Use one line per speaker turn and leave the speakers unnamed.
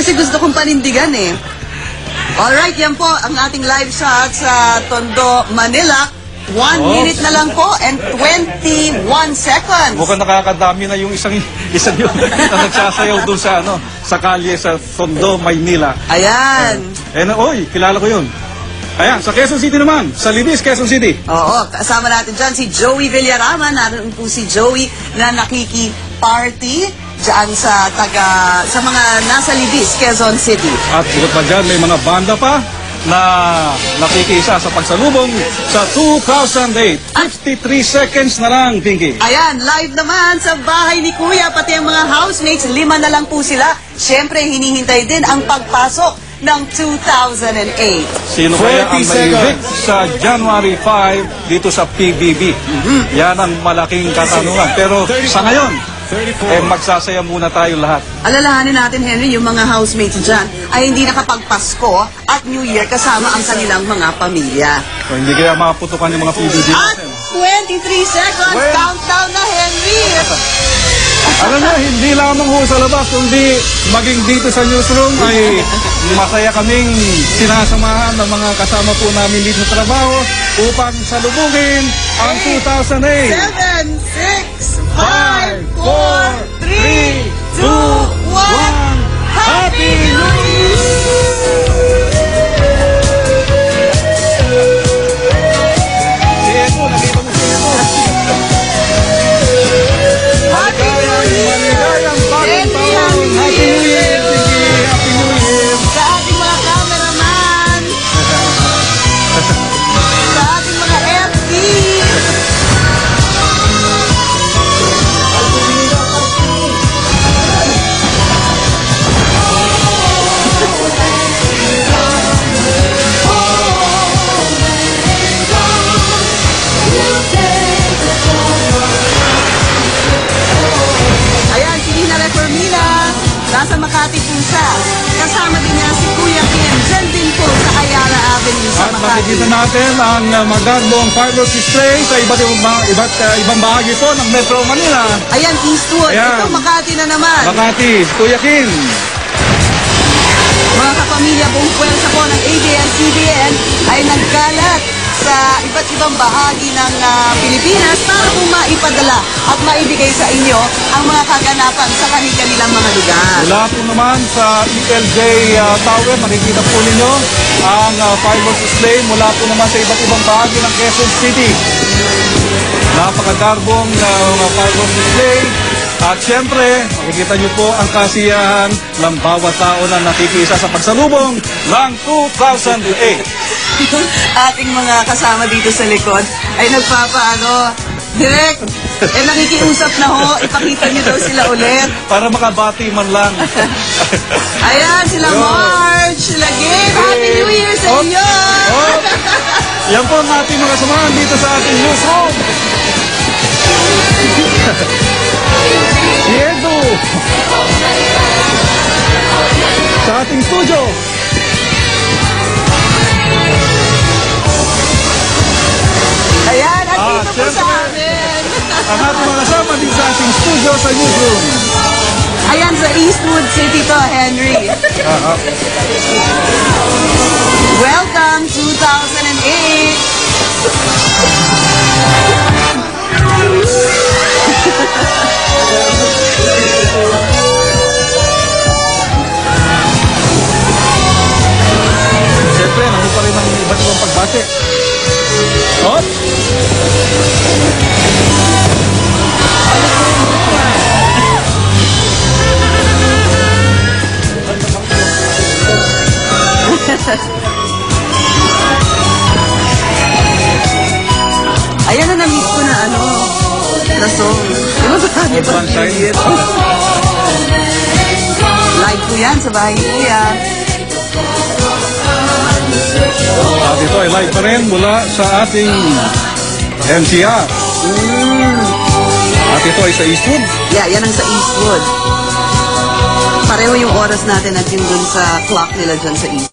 kasi gusto kong panindigan eh. Alright, yan po ang ating live shot sa Tondo, Manila. 1 minute na lang po and 21 seconds.
Mukhang nakakadami na yung isang yun na nagsasayaw doon sa, sa kalye sa Tondo, Maynila.
Ayan.
Oy, kilala ko yun. Ayan, sa Quezon City naman. Sa Libis, Quezon City.
Oo, kasama natin dyan si Joey Villarama. Naroon po si Joey na nakiki-party dyan sa mga nasa Libis, Quezon City.
At bukod pa dyan, may mga banda pa na nakikisa sa pagsalubong sa 2008. 53 seconds na lang, Pinky.
Ayan, live naman sa bahay ni Kuya, pati ang mga housemates, 5 na lang po sila. Siyempre, hinihintay din ang pagpasok ng 2008.
Sino kaya ang may sa January 5 dito sa PBB? Yan ang malaking katanungan. Pero sa ngayon, magsasaya muna tayo lahat.
Alalahanin natin, Henry, yung mga housemates dyan ay hindi nakapagpasko at New Year kasama ang kanilang mga pamilya.
So, hindi kaya makaputukan yung mga PBB
at
natin.
23 seconds, countdown na, Henry!
Alam niyo, hindi lamang ho sa labas, kundi maging dito sa newsroom ay masaya kaming sinasamahan ng mga kasama po namin dito sa trabaho upang salubungin ang 2008.
7, 6, 5, 4, 3, 2, 1, Happy New Year! Nasa Makati po siya. Kasama din niya si Kuya Kim. Diyan din po sa Ayala Avenue sa Makati.
At makikita natin ang magandang fireworks display sa iba't ibang bahagi po ng Metro Manila.
Ayan, Eastwood.
Ayan.
Ito, Makati na naman.
Makati, Kuya Kim.
Mga kapamilya, buong pwersa po ng ABS-CBN ay nagkalat sa iba't ibang bahagi ng Pilipinas para po maipadala at maibigay sa inyo ang mga kaganapan sa kanilang mga lugar.
Mula po naman sa ELJ Tower, makikita po ninyo ang fireworks display mula po naman sa iba't ibang bahagi ng Quezon City. Napakagarbong fireworks display. At siyempre, makikita niyo po ang kasiyahan ng bawat tao na nakikisa sa pagsalubong ng 2008.
Ating mga kasama dito sa likod ay Direk, nakikiusap na ho, ipakita niyo daw sila ulit.
Para makabati man lang.
Ayan, sila Marge, sila Gabe, Happy New Year sa inyo!
Yan po ang ating mga samahan dito sa ating newsroom. Diego! Sa ating studio.
Ayan, andito po sa amin.
Ang ating mga kasama din sa ating studio sa newsroom.
Ayan, sa Eastwood City to, Henry. Welcome, 2008.
Siyempre, naman pa rin ang iba't ibang pagbate. Oh?
Ayan na, na-miss ko na na song. Diba ba tayo pa? Live po yan sa bahay niya.
At ito ay live pa rin mula sa ating NCR. At ito ay sa Eastwood.
Yeah, yan ang sa Eastwood. Pareho yung oras natin at yun dun sa clock nila dyan sa Eastwood.